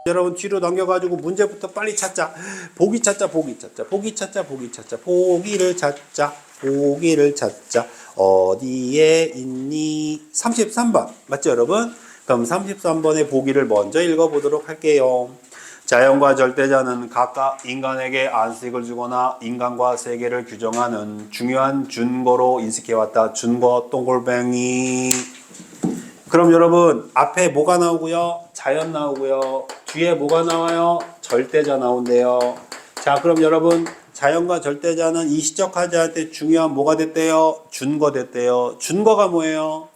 여러분 뒤로 넘겨가지고 문제부터 빨리 찾자. 보기 찾자, 보기 찾자, 보기 찾자, 보기 찾자, 보기를 찾자, 보기를 찾자. 어디에 있니? 33번. 맞죠, 여러분? 그럼 33번의 보기를 먼저 읽어보도록 할게요. 자연과 절대자는 각각 인간에게 안식을 주거나 인간과 세계를 규정하는 중요한 준거로 인식해왔다. 준거 동글뱅이. 그럼 여러분 앞에 뭐가 나오고요? 자연 나오고요. 뒤에 뭐가 나와요? 절대자 나온대요. 자, 그럼 여러분 자연과 절대자는 이 시적 화자한테 중요한 뭐가 됐대요? 준거 됐대요. 준거가 뭐예요?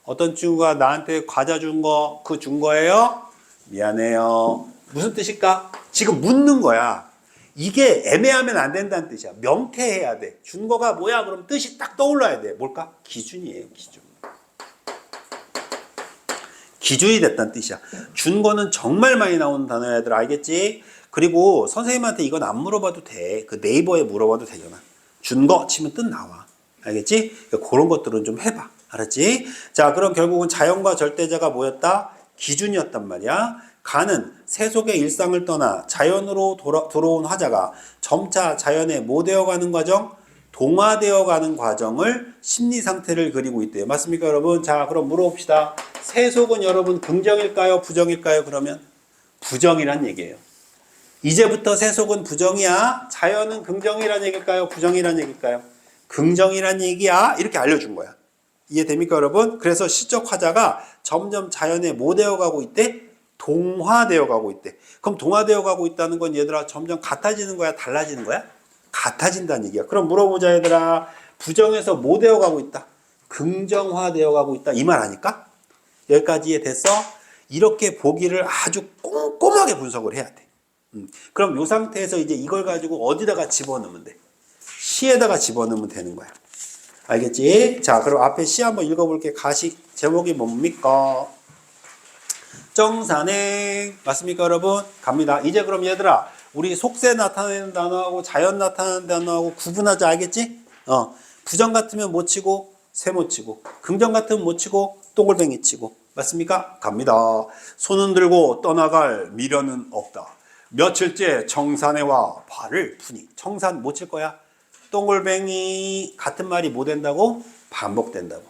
어떤 친구가 나한테 과자 준 거, 그 준 거예요? 미안해요. 무슨 뜻일까? 지금 묻는 거야. 이게 애매하면 안 된다는 뜻이야. 명태해야 돼. 준 거가 뭐야? 그럼 뜻이 딱 떠올라야 돼. 뭘까? 기준이에요, 기준. 기준이 됐다는 뜻이야. 준 거는 정말 많이 나오는 단어야, 얘들 알겠지? 그리고 선생님한테 이건 안 물어봐도 돼. 그 네이버에 물어봐도 되잖아. 준 거 치면 뜻 나와. 알겠지? 그러니까 그런 것들은 좀 해봐. 알았지? 자, 그럼 결국은 자연과 절대자가 뭐였다? 기준이었단 말이야. 가는 세속의 일상을 떠나 자연으로 들어온 화자가 점차 자연에 뭐 되어가는 과정? 동화되어가는 과정을 심리 상태를 그리고 있대요. 맞습니까, 여러분? 자, 그럼 물어봅시다. 세속은 여러분 긍정일까요? 부정일까요? 그러면 부정이란 얘기예요. 이제부터 세속은 부정이야. 자연은 긍정이란 얘기일까요? 부정이란 얘기일까요? 긍정이란 얘기야. 이렇게 알려준 거야. 이해됩니까, 여러분? 그래서 시적 화자가 점점 자연에 뭐 되어가고 있대? 동화되어가고 있대. 그럼 동화되어가고 있다는 건 얘들아 점점 같아지는 거야? 달라지는 거야? 같아진다는 얘기야. 그럼 물어보자, 얘들아. 부정에서 뭐 되어가고 있다? 긍정화되어가고 있다. 이 말 아닐까? 여기까지 이해됐어? 이렇게 보기를 아주 꼼꼼하게 분석을 해야 돼. 그럼 이 상태에서 이제 이걸 가지고 어디다가 집어넣으면 돼? 시에다가 집어넣으면 되는 거야. 알겠지? 자, 그럼 앞에 시 한번 읽어볼게. 가식 제목이 뭡니까? 정산행. 맞습니까, 여러분? 갑니다. 이제 그럼 얘들아, 우리 속세 나타내는 단어하고 자연 나타내는 단어하고 구분하자. 알겠지? 부정 같으면 못 치고 세 못 치고, 긍정 같으면 못 치고 동글뱅이 치고. 맞습니까? 갑니다. 손은 들고 떠나갈 미련은 없다. 며칠째 청산해와 발을 푸니. 청산 못 칠 거야? 동글뱅이. 같은 말이 뭐 된다고? 반복된다고.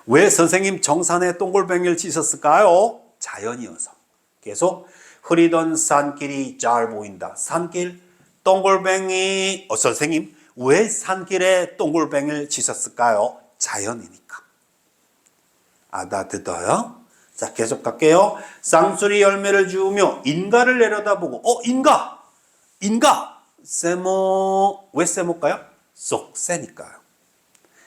왜 선생님 정산에 동글뱅이를 치셨을까요? 자연이어서. 계속 흐리던 산길이 잘 보인다. 산길, 동글뱅이. 선생님 왜 산길에 동글뱅이를 치셨을까요? 자연이니까. 알아듣어요? 자, 계속 갈게요. 쌍수리 열매를 주우며 인가를 내려다보고, 인가. 세모. 왜 세모일까요? 쏙세니까요.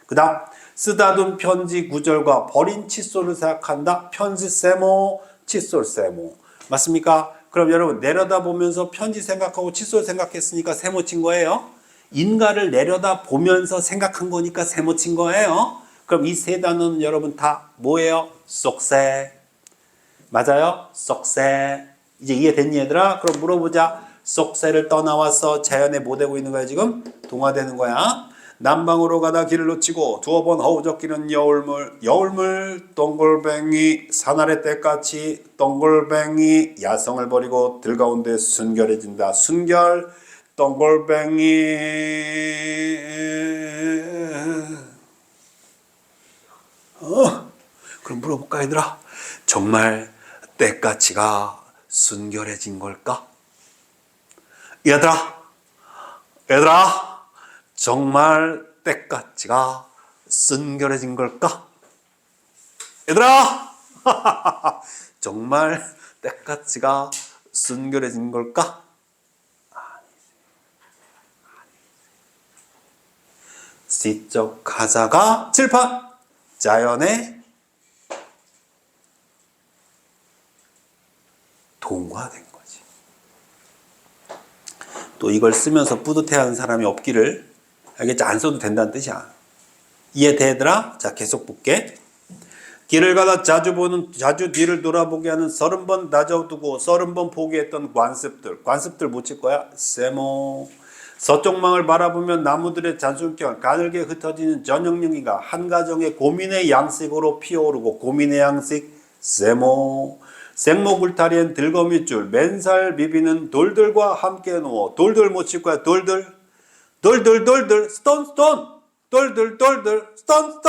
그 다음, 쓰다둔 편지 구절과 버린 칫솔을 생각한다. 편지 세모, 칫솔 세모. 맞습니까? 그럼 여러분, 내려다보면서 편지 생각하고 칫솔 생각했으니까 세모 친 거예요. 인가를 내려다보면서 생각한 거니까 세모 친 거예요. 그럼 이 세 단어는 여러분 다 뭐예요? 쏙세. 맞아요? 쏙세. 이제 이해됐니, 얘들아? 그럼 물어보자. 쏙세를 떠나와서 자연에 뭐 되고 있는 거야, 지금? 동화되는 거야. 남방으로 가다 길을 놓치고 두어 번 허우적기는 여울물 동글뱅이 사나래 때까지 동글뱅이 야성을 버리고 들가운데 순결해진다. 순결 동글뱅이. 그럼 물어볼까, 얘들아? 정말 때까지가 순결해진 걸까? 얘들아 정말 때까지가 순결해진 걸까? 얘들아 정말 때까지가 순결해진 걸까? 시적 가사가 칠판 자연의 동화된 거지. 또 이걸 쓰면서 뿌듯해하는 사람이 없기를. 알겠지? 안 써도 된다는 뜻이야. 이해되더라? 자, 계속 볼게. 길을 가다 자주 뒤를 돌아보게 하는 30번 다져두고 30번 포기했던 관습들 못 칠 거야? 세모. 서쪽망을 바라보면 나무들의 잔순결 가늘게 흩어지는 저녁영이가 한 가정의 고민의 양식으로 피어오르고 고민의 양식 세모. 생목 울타리엔 들거미줄 맨살 비비는 돌들과 함께 누워 돌들 못 칠 거야. 돌들 스톤 돌들 스톤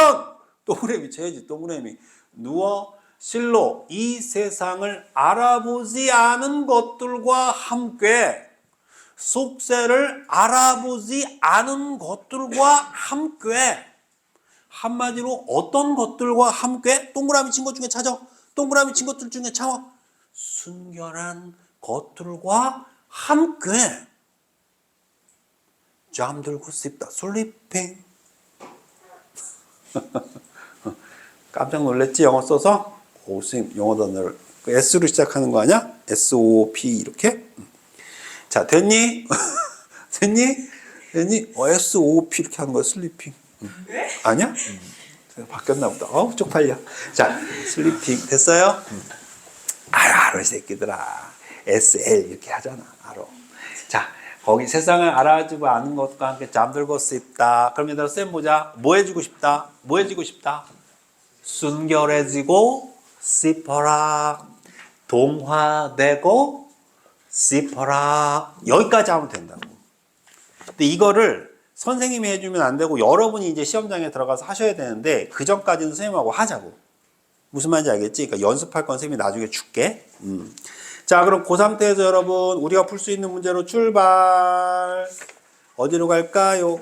동그라미 쳐야지. 동그라미 누워 실로 이 세상을 알아보지 않은 것들과 함께 속세를 알아보지 않은 것들과 함께 한마디로 어떤 것들과 함께 동그라미 친 것 중에 찾아. 동그라미 친 것들 중에 찾아. 순결한 것들과 함께 잠들고 싶다. 슬리핑. 깜짝 놀랐지? 영어 써서? 오, 선생님 영어 단어를 S로 시작하는 거 아니야? SOP 이렇게? 자, 됐니? 됐니? SOP 이렇게 하는 거야. 슬리핑. 네? 아니야? 바뀌었나 보다. 쪽팔려. 자, 슬리핑 됐어요? 알아 이 새끼들아. SL 이렇게 하잖아. 알아. 자, 거기 세상을 알아주고 아는 것과 함께 잠들고 싶다. 그럼 얘들아 쌤 보자. 뭐 해주고 싶다? 뭐 해주고 싶다? 순결해지고 싶어라. 동화되고 싶어라. 여기까지 하면 된다고. 근데 이거를 선생님이 해주면 안 되고 여러분이 이제 시험장에 들어가서 하셔야 되는데 그 전까지는 선생님하고 하자고. 무슨 말인지 알겠지? 그러니까 연습할 건 선생님이 나중에 줄게. 자, 그럼 고3 때에서 여러분 우리가 풀 수 있는 문제로 출발. 어디로 갈까요?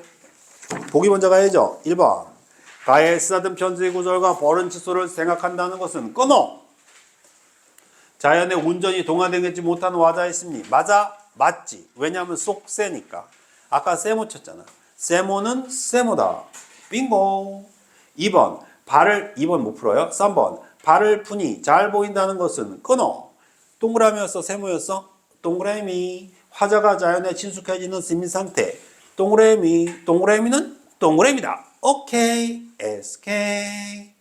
보기 먼저 가야죠. 1번. 가에 쓰다듬 편지 구절과 버른 칫솔을 생각한다는 것은 끊어. 자연의 온전히 동화되지 못한 와자였으니 맞아? 맞지. 왜냐하면 속세니까. 아까 세모 쳤잖아. 세모는 세모다. 빙고. 2번. 2번 못 풀어요. 3번. 발을 푸니 잘 보인다는 것은 끊어. 동그라미였어? 세모였어? 동그라미. 화자가 자연에 친숙해지는 시민 상태. 동그라미. 동그라미는 동그라미다. 오케이. SK.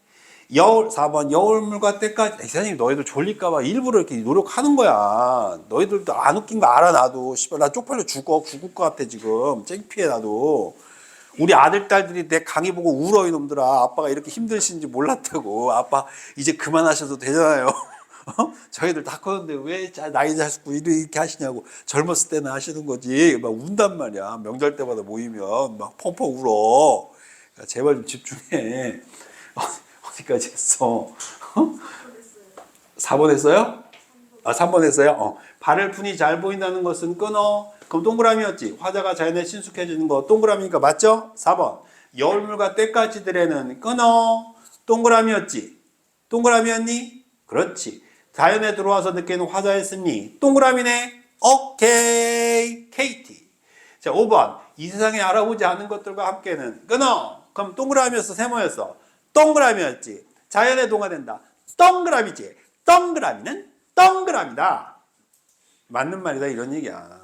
4번 여울물과 때까지. 선생님 너희들 졸릴까봐 일부러 이렇게 노력하는 거야. 너희들도 안 웃긴 거 알아. 나도 나 쪽팔려 죽을 것 같아 지금. 창피해 나도. 우리 아들 딸들이 내 강의 보고 울어. 이놈들아. 아빠가 이렇게 힘드신지 몰랐다고. 아빠 이제 그만하셔도 되잖아요. 저희들 다 컸는데 왜 나이 자식고 이렇게 하시냐고. 젊었을 때는 하시는 거지. 막 운단 말이야. 명절 때마다 모이면 막 펑펑 울어. 그러니까 제발 좀 집중해. 어디까지 했어? 4번 했어요? 3번 했어요? 발을 푸니 잘 보인다는 것은 끊어. 그럼 동그라미였지. 화자가 자연에 친숙해지는 거 동그라미니까 맞죠? 4번. 여울물과 때까지들에는 끊어. 동그라미였지. 동그라미였니? 그렇지. 자연에 들어와서 느끼는 화자였으니 동그라미네. 오케이. KT. 자, 5번. 이 세상에 알아보지 않은 것들과 함께는 끊어. 그럼 동그라미였어? 세모였어? 동그라미였지. 자연에 동화된다. 동그라미지. 동그라미는 동그라미다. 맞는 말이다 이런 얘기야.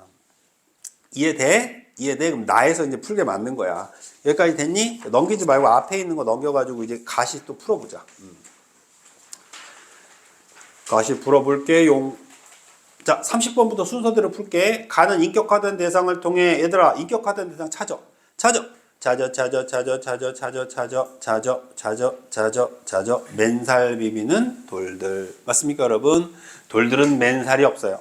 이해돼? 이해돼? 그럼 나에서 이제 풀게 맞는 거야. 여기까지 됐니? 넘기지 말고 앞에 있는 거 넘겨가지고 이제 가시 또 풀어보자. 가시 풀어볼게요. 자, 30번부터 순서대로 풀게. 가는 인격화된 대상을 통해 얘들아 인격화된 대상 찾아. 맨살 비비는 돌들. 맞습니까 여러분? 돌들은 맨살이 없어요.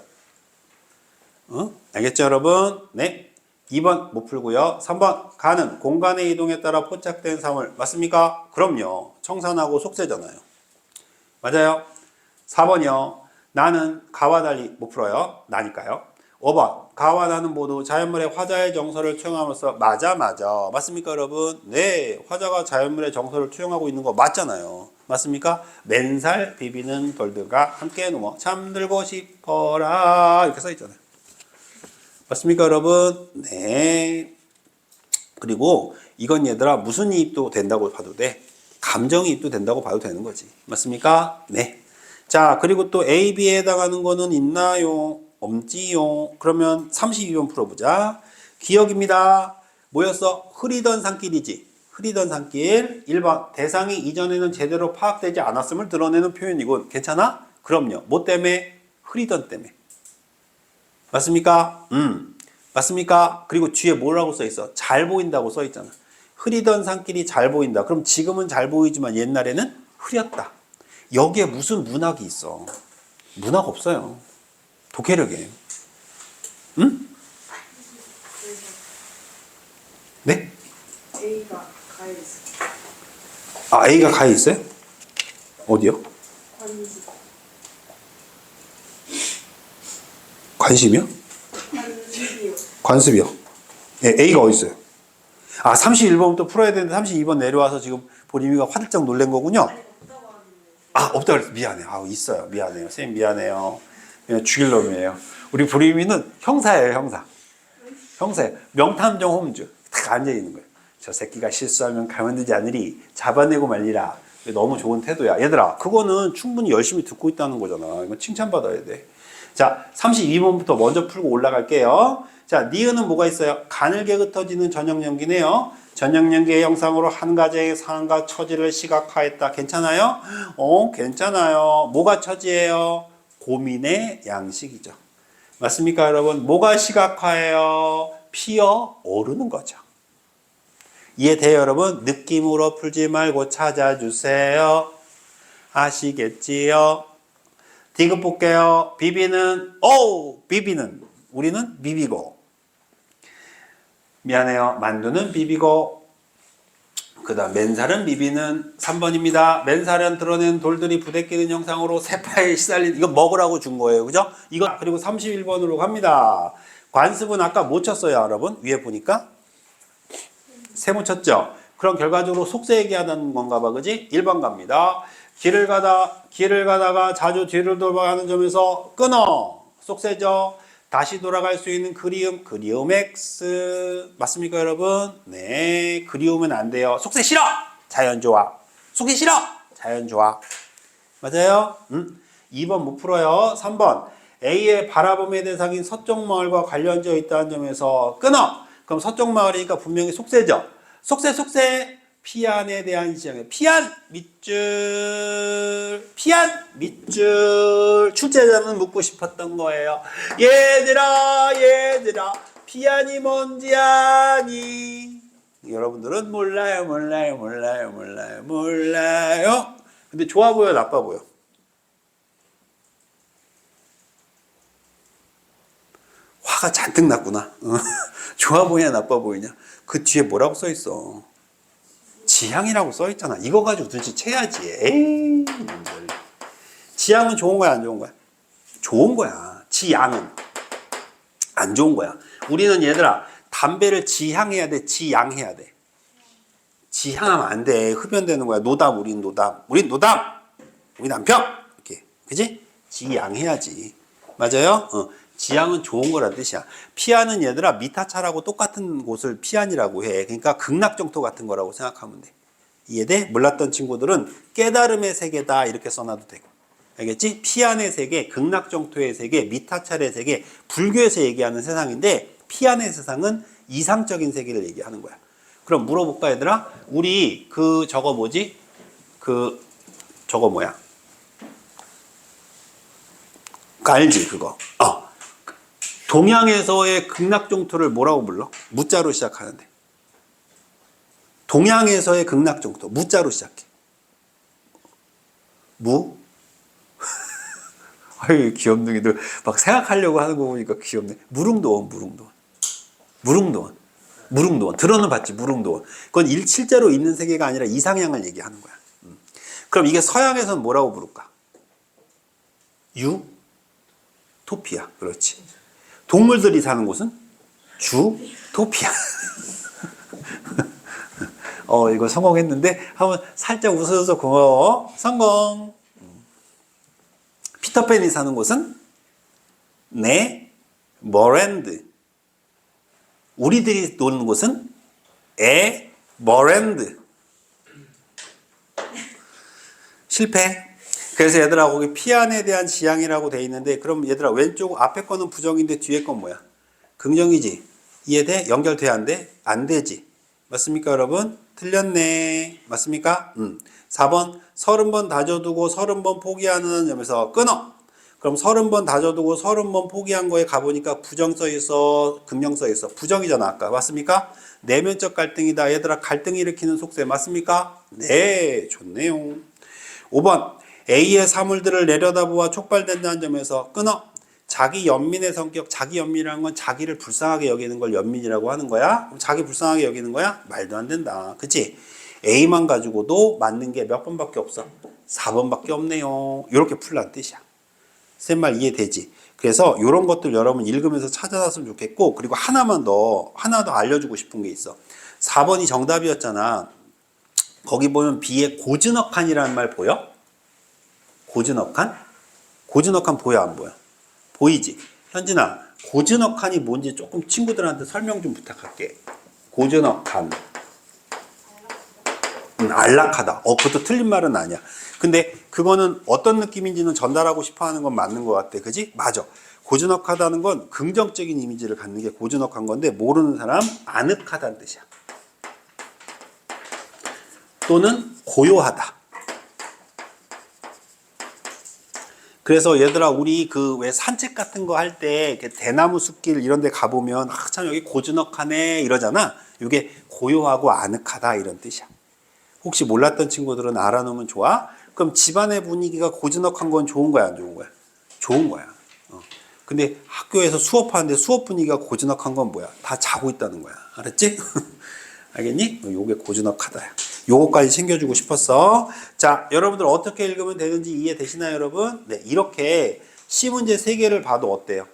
알겠죠 여러분? 네. 2번 못 풀고요. 3번 가는 공간의 이동에 따라 포착된 사물. 맞습니까? 그럼요. 청산하고 속세잖아요. 맞아요. 4번이요. 나는 가와 달리 못 풀어요. 나니까요. 5번 가와 나는 모두 자연물의 화자의 정서를 투영함으로써 맞아. 맞습니까 여러분? 네. 화자가 자연물의 정서를 투영하고 있는 거 맞잖아요. 맞습니까? 맨살 비비는 돌들과 함께 누워 잠들고 싶어라 이렇게 써있잖아요. 맞습니까 여러분? 네. 그리고 이건 얘들아 무슨 이입도 된다고 봐도 돼. 감정이입도 된다고 봐도 되는 거지. 맞습니까? 네. 자, 그리고 또 A, B에 해당하는 거는 있나요? 없지요. 그러면 32번 풀어보자. 기억입니다. 뭐였어? 흐리던 산길이지. 흐리던 산길. 1번 대상이 이전에는 제대로 파악되지 않았음을 드러내는 표현이군. 괜찮아? 그럼요. 뭐 때문에? 흐리던 때문에. 맞습니까? 맞습니까? 그리고 뒤에 뭐라고 써있어? 잘 보인다고 써있잖아. 흐리던 산길이 잘 보인다. 그럼 지금은 잘 보이지만 옛날에는 흐렸다. 여기에 무슨 문학이 있어? 문화가 없어요. 독해력이에요. 응? 네? A가 가에 있어. 아, A가 가에 있어요? 어디요? 관심. 관심이요? 관심이요. 관습이요. 예, A가 어디 있어요? 아, 31번부터 풀어야 되는데 32번 내려와서 지금 보림이가 화들짝 놀란 거군요. 아니 없다고 하는데. 아, 없다 그랬어. 미안해. 아, 있어요. 미안해요. 선생님 미안해요. 그냥 죽일 놈이에요. 우리 보림이는 형사예요, 형사. 형사예요. 명탐정 홈즈. 딱 앉아있는 거예요. 저 새끼가 실수하면 가만두지 않으리. 잡아내고 말리라. 너무 좋은 태도야. 얘들아, 그거는 충분히 열심히 듣고 있다는 거잖아. 이건 칭찬받아야 돼. 자, 32번부터 먼저 풀고 올라갈게요. 자, 니은은 뭐가 있어요? 가늘게 흩어지는 전형연기네요. 전형연기의 형상으로 한 가지의 상황과 처지를 시각화했다. 괜찮아요? 괜찮아요. 뭐가 처지예요? 고민의 양식이죠. 맞습니까, 여러분? 뭐가 시각화예요? 피어 오르는 거죠. 이해돼요, 여러분? 느낌으로 풀지 말고 찾아주세요. 아시겠지요? 디귿 볼게요. 비비는 비비는 우리는 비비고, 미안해요. 만두는 비비고, 그 다음 맨살은 비비는 3번입니다. 맨살은 드러낸 돌들이 부대끼는 형상으로 세파에 시달린, 이거 먹으라고 준 거예요. 그죠? 이거, 그리고 31번으로 갑니다. 관습은 아까 못 쳤어요, 여러분. 위에 보니까 세 못 쳤죠? 그럼 결과적으로 속세 얘기하는 건가 봐, 그지? 1번 갑니다. 길을 가다가 자주 뒤를 돌아가는 점에서 끊어. 속세죠? 다시 돌아갈 수 있는 그리움 X. 맞습니까, 여러분? 네, 그리우면 안 돼요. 속세 싫어! 자연 좋아. 속세 싫어! 자연 좋아. 맞아요? 2번 못 풀어요. 3번. A의 바라봄의 대상인 서쪽 마을과 관련되어 있다는 점에서 끊어. 그럼 서쪽 마을이니까 분명히 속세죠. 속세. 피안에 대한 지형에 피안 밑줄 출제자는 묻고 싶었던 거예요. 얘들아 피안이 뭔지 아니? 여러분들은 몰라요. 근데 좋아 보여, 나빠 보여? 화가 잔뜩 났구나. 좋아 보이냐 나빠 보이냐? 그 뒤에 뭐라고 써 있어? 지향이라고 써 있잖아. 이거 가지고 눈치채야지. 에이, 지향은 좋은 거야, 안 좋은 거야? 좋은 거야. 지향은 안 좋은 거야. 우리는 얘들아, 담배를 지향해야 돼, 지양해야 돼. 지향하면 안 돼. 흡연되는 거야. 노담, 우리 남편. 이렇게, 그지? 지양해야지. 맞아요? 지향은 좋은 거란 뜻이야. 피안은 얘들아 미타차라고 똑같은 곳을 피안이라고 해. 그러니까 극락정토 같은 거라고 생각하면 돼. 이해돼? 몰랐던 친구들은 깨달음의 세계다 이렇게 써놔도 되고. 알겠지? 피안의 세계, 극락정토의 세계, 미타차의 세계, 불교에서 얘기하는 세상인데 피안의 세상은 이상적인 세계를 얘기하는 거야. 그럼 물어볼까 얘들아? 우리 저거 뭐지? 저거 뭐야? 알지 그거? 동양에서의 극락정토를 뭐라고 불러? 무자로 시작하는데. 동양에서의 극락정토. 무자로 시작해. 무? 아유, 귀염둥이들 막 생각하려고 하는 거 보니까 귀엽네. 무릉도원. 들어는 봤지, 무릉도원. 그건 실제로 있는 세계가 아니라 이상향을 얘기하는 거야. 그럼 이게 서양에서는 뭐라고 부를까? 유토피아. 그렇지. 동물들이 사는 곳은 주토피아. 이거 성공했는데 한번 살짝 웃어줘서 고마워. 성공. 피터팬이 사는 곳은 네버랜드. 우리들이 노는 곳은 에버랜드. 실패. 그래서 얘들아 거기 피안에 대한 지향이라고 돼 있는데 그럼 얘들아 왼쪽 앞에 거는 부정인데 뒤에 건 뭐야? 긍정이지? 이해돼? 연결돼 안 돼? 안 되지? 맞습니까 여러분? 틀렸네. 맞습니까? 4번 30번 다져두고 30번 포기하는 점에서 끊어. 그럼 30번 다져두고 30번 포기한 거에 가보니까 부정 써 있어, 긍정 써 있어. 부정이잖아 아까. 맞습니까? 내면적 갈등이다. 얘들아 갈등 일으키는 속세 맞습니까? 네, 좋네요. 5번 A의 사물들을 내려다보아 촉발된다는 점에서 끊어. 자기 연민의 성격, 자기 연민이라는 건 자기를 불쌍하게 여기는 걸 연민이라고 하는 거야. 그럼 자기 불쌍하게 여기는 거야? 말도 안 된다. 그치? A만 가지고도 맞는 게 몇 번밖에 없어? 4번밖에 없네요. 이렇게 풀란 뜻이야. 쌤 말 이해되지? 그래서 이런 것들 여러분 읽으면서 찾아놨으면 좋겠고, 그리고 하나 더 알려주고 싶은 게 있어. 4번이 정답이었잖아. 거기 보면 B에 고즈넉한이라는 말 보여? 고즈넉한? 고즈넉한 보여 안 보여? 보이지? 현진아, 고즈넉한이 뭔지 조금 친구들한테 설명 좀 부탁할게. 고즈넉한. 안락하다. 그것도 틀린 말은 아니야. 근데 그거는 어떤 느낌인지는 전달하고 싶어 하는 건 맞는 것 같아. 그지? 맞아. 고즈넉하다는 건 긍정적인 이미지를 갖는 게 고즈넉한 건데, 모르는 사람 아늑하다는 뜻이야. 또는 고요하다. 그래서 얘들아, 우리 그 왜 산책 같은 거 할 때 대나무 숲길 이런 데 가보면 참 여기 고즈넉하네 이러잖아. 이게 고요하고 아늑하다 이런 뜻이야. 혹시 몰랐던 친구들은 알아놓으면 좋아? 그럼 집안의 분위기가 고즈넉한 건 좋은 거야, 안 좋은 거야? 좋은 거야. 근데 학교에서 수업하는데 수업 분위기가 고즈넉한 건 뭐야? 다 자고 있다는 거야. 알았지? 알겠니? 요게 고즈넉하다. 요거까지 챙겨주고 싶었어. 자, 여러분들 어떻게 읽으면 되는지 이해되시나요, 여러분? 네, 이렇게 C문제 3개를 봐도 어때요?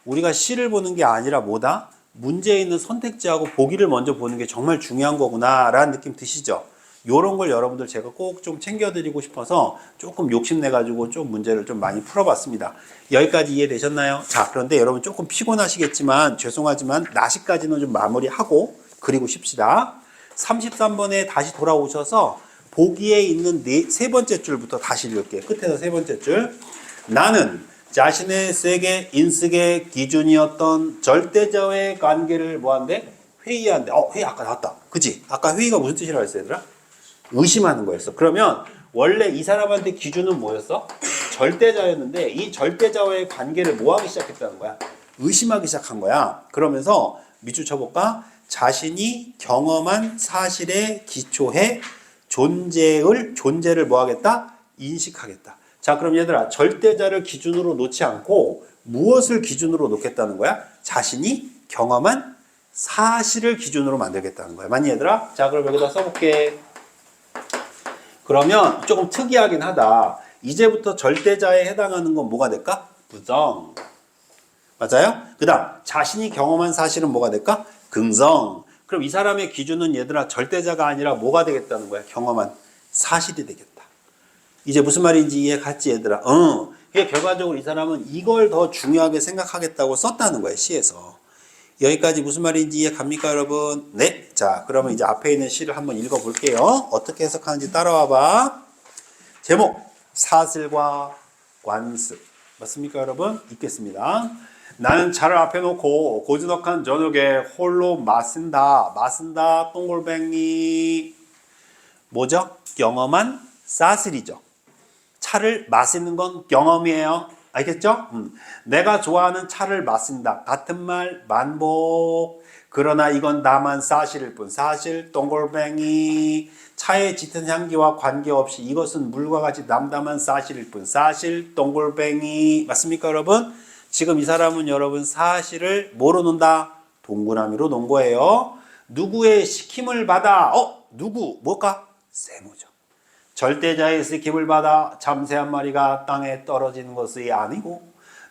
우리가 C를 보는 게 아니라 뭐다? 문제에 있는 선택지하고 보기를 먼저 보는 게 정말 중요한 거구나 라는 느낌 드시죠? 요런 걸 여러분들 제가 꼭 좀 챙겨드리고 싶어서 조금 욕심내가지고 좀 문제를 좀 많이 풀어봤습니다. 여기까지 이해되셨나요? 자, 그런데 여러분 조금 피곤하시겠지만 죄송하지만 나시까지는 좀 마무리하고 그리고 쉽시다. 33번에 다시 돌아오셔서 보기에 있는 세 번째 줄부터 다시 읽을게요. 끝에서 세 번째 줄. 나는 자신의 세계 인식의 기준이었던 절대자와의 관계를 뭐한대? 회의한대. 회의 아까 나왔다. 그치? 아까 회의가 무슨 뜻이라고 했어, 얘들아? 의심하는 거였어. 그러면 원래 이 사람한테 기준은 뭐였어? 절대자였는데 이 절대자와의 관계를 뭐 하기 시작했다는 거야? 의심하기 시작한 거야. 그러면서 밑줄 쳐볼까? 자신이 경험한 사실에 기초해 존재를 뭐 하겠다? 인식하겠다. 자, 그럼 얘들아, 절대자를 기준으로 놓지 않고 무엇을 기준으로 놓겠다는 거야? 자신이 경험한 사실을 기준으로 만들겠다는 거야. 맞니, 얘들아? 자, 그럼 여기다 써볼게. 그러면 조금 특이하긴 하다. 이제부터 절대자에 해당하는 건 뭐가 될까? 부정. 맞아요? 그 다음, 자신이 경험한 사실은 뭐가 될까? 긍정. 그럼 이 사람의 기준은 얘들아, 절대자가 아니라 뭐가 되겠다는 거야? 경험한 사실이 되겠다. 이제 무슨 말인지 이해 갔지, 얘들아? 그게 결과적으로 이 사람은 이걸 더 중요하게 생각하겠다고 썼다는 거야, 시에서. 여기까지 무슨 말인지 이해 갑니까, 여러분? 네. 자, 그러면 이제 앞에 있는 시를 한번 읽어볼게요. 어떻게 해석하는지 따라와봐. 제목, 사슬과 관습. 맞습니까, 여러분? 읽겠습니다. 나는 차를 앞에 놓고 고즈넉한 저녁에 홀로 마신다. 동글뱅이. 뭐죠? 경험한 사슬이죠. 차를 마시는 건 경험이에요. 알겠죠? 내가 좋아하는 차를 마신다. 같은 말 반복. 그러나 이건 다만 사실일 뿐. 사실 동글뱅이. 차에 짙은 향기와 관계없이 이것은 물과 같이 담담한 사실일 뿐. 사실 동글뱅이. 맞습니까, 여러분? 지금 이 사람은 여러분 사실을 뭐로 논다? 동그라미로 논 거예요. 누구의 시킴을 받아? 누구? 뭘까? 세모죠. 절대자의 시킴을 받아 참새 한 마리가 땅에 떨어지는 것이 아니고,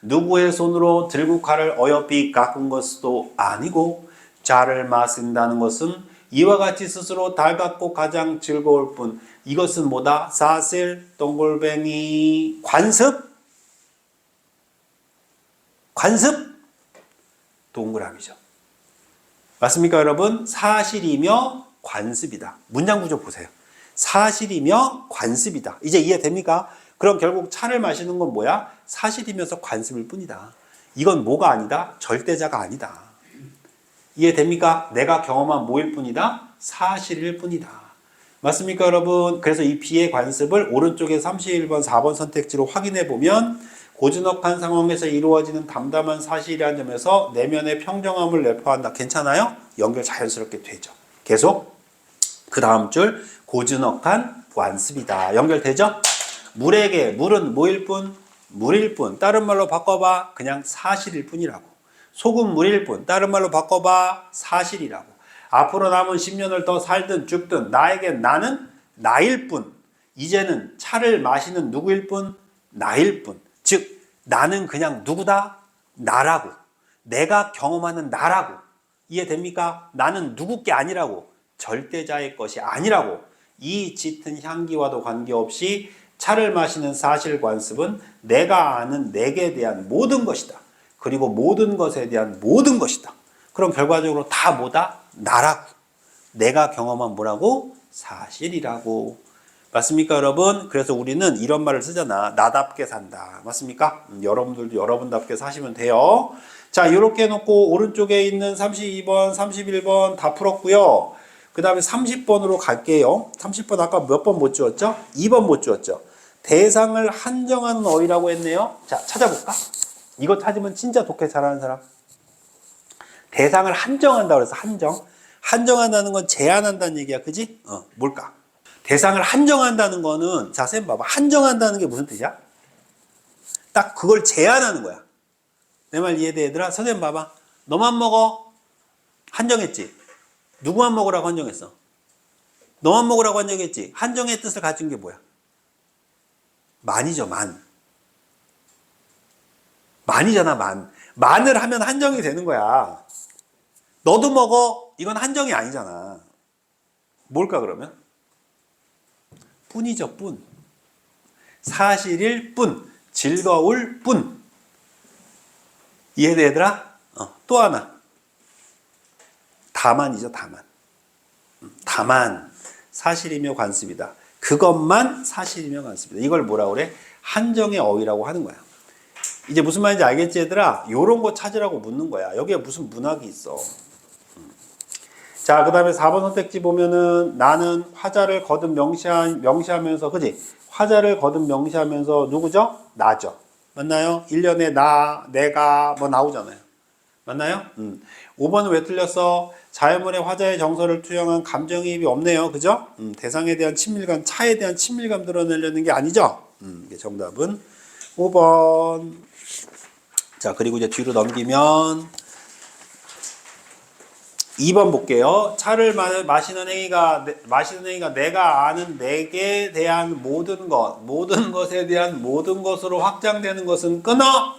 누구의 손으로 들국화를 어여삐 깎은 것도 아니고, 차를 마신다는 것은 이와 같이 스스로 달갑고 가장 즐거울 뿐. 이것은 뭐다? 사실 동글뱅이. 관습 동그라미죠. 맞습니까, 여러분? 사실이며 관습이다. 문장 구조 보세요. 사실이며 관습이다. 이제 이해됩니까? 그럼 결국 차를 마시는 건 뭐야? 사실이면서 관습일 뿐이다. 이건 뭐가 아니다? 절대자가 아니다. 이해됩니까? 내가 경험한 뭐일 뿐이다? 사실일 뿐이다. 맞습니까, 여러분? 그래서 이 B의 관습을 오른쪽에 31번, 4번 선택지로 확인해 보면 고즈넉한 상황에서 이루어지는 담담한 사실이라는 점에서 내면의 평정함을 내포한다. 괜찮아요? 연결 자연스럽게 되죠. 계속 그 다음 줄 고즈넉한 관습이다. 연결되죠? 물에게 물은 뭐일 뿐? 물일 뿐. 다른 말로 바꿔봐. 그냥 사실일 뿐이라고. 속은 물일 뿐. 다른 말로 바꿔봐. 사실이라고. 앞으로 남은 10년을 더 살든 죽든 나에겐 나는 나일 뿐. 이제는 차를 마시는 누구일 뿐? 나일 뿐. 즉 나는 그냥 누구다? 나라고. 내가 경험하는 나라고. 이해됩니까? 나는 누구 게 아니라고. 절대자의 것이 아니라고. 이 짙은 향기와도 관계없이 차를 마시는 사실 관습은 내가 아는 내게 대한 모든 것이다. 그리고 모든 것에 대한 모든 것이다. 그럼 결과적으로 다 뭐다? 나라고. 내가 경험한 뭐라고? 사실이라고. 맞습니까, 여러분? 그래서 우리는 이런 말을 쓰잖아. 나답게 산다. 맞습니까? 여러분들도 여러분답게 사시면 돼요. 자, 이렇게 해놓고 오른쪽에 있는 32번, 31번 다 풀었고요. 그 다음에 30번으로 갈게요. 30번 아까 몇 번 못 주었죠? 2번 못 주었죠? 대상을 한정하는 어휘라고 했네요. 자, 찾아볼까? 이거 찾으면 진짜 독해 잘하는 사람. 대상을 한정한다고 그래서 한정. 한정한다는 건 제한한다는 얘기야. 그지? 뭘까? 대상을 한정한다는 거는, 자, 쌤 봐봐. 한정한다는 게 무슨 뜻이야? 딱 그걸 제한하는 거야. 내 말 이해돼, 얘들아? 선생님 봐봐. 너만 먹어. 한정했지? 누구만 먹으라고 한정했어? 너만 먹으라고 한정했지? 한정의 뜻을 가진 게 뭐야? 만이죠, 만. 만이잖아, 만. 만을 하면 한정이 되는 거야. 너도 먹어. 이건 한정이 아니잖아. 뭘까, 그러면? 뿐이죠, 뿐. 사실일 뿐. 즐거울 뿐. 이해돼, 얘들아? 또 하나. 다만이죠, 다만. 다만 사실이며 관습이다. 그것만 사실이며 관습이다. 이걸 뭐라 그래? 한정의 어휘라고 하는 거야. 이제 무슨 말인지 알겠지, 얘들아? 요런 거 찾으라고 묻는 거야. 여기에 무슨 문학이 있어. 자, 그 다음에 4번 선택지 보면은 나는 화자를 거듭 명시하면서, 그지? 화자를 거듭 명시하면서 누구죠? 나죠. 맞나요? 1년에 나, 내가 뭐 나오잖아요. 맞나요? 5번은 왜 틀렸어? 자연물의 화자의 정서를 투영한 감정이입이 없네요. 그죠? 대상에 대한 친밀감, 차에 대한 친밀감 드러내려는 게 아니죠? 이게 정답은 5번. 자, 그리고 이제 뒤로 넘기면 2번 볼게요. 차를 마시는 행위가 내가 아는 내게 대한 모든 것에 대한 모든 것으로 확장되는 것은 끊어!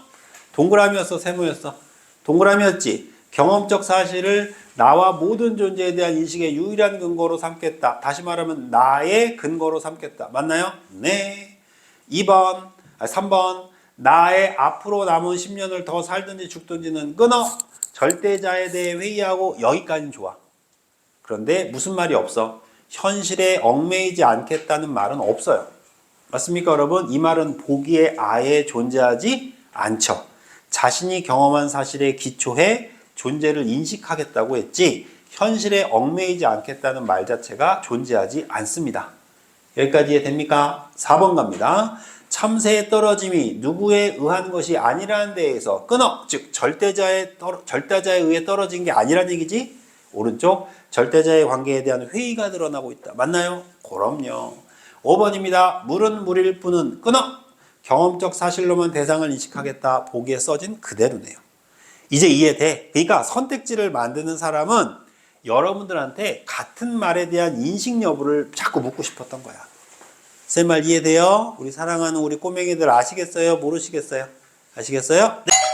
동그라미였어, 세모였어? 동그라미였지. 경험적 사실을 나와 모든 존재에 대한 인식의 유일한 근거로 삼겠다. 다시 말하면 나의 근거로 삼겠다. 맞나요? 네. 3번. 나의 앞으로 남은 10년을 더 살든지 죽든지는 끊어. 절대자에 대해 회의하고 여기까지는 좋아. 그런데 무슨 말이 없어? 현실에 얽매이지 않겠다는 말은 없어요. 맞습니까, 여러분? 이 말은 보기에 아예 존재하지 않죠. 자신이 경험한 사실에 기초해 존재를 인식하겠다고 했지 현실에 얽매이지 않겠다는 말 자체가 존재하지 않습니다. 여기까지 이해됩니까? 4번 갑니다. 참새의 떨어짐이 누구에 의한 것이 아니라는 데에서 끊어. 즉 절대자에 의해 떨어진 게 아니란 얘기지. 오른쪽 절대자의 관계에 대한 회의가 드러나고 있다. 맞나요? 그럼요. 5번입니다. 물은 물일 뿐은 끊어. 경험적 사실로만 대상을 인식하겠다. 보기에 써진 그대로네요. 이제 이해돼. 그러니까 선택지를 만드는 사람은 여러분들한테 같은 말에 대한 인식 여부를 자꾸 묻고 싶었던 거야. 쌤 말 이해돼요? 우리 사랑하는 우리 꼬맹이들 아시겠어요? 모르시겠어요? 아시겠어요? 네.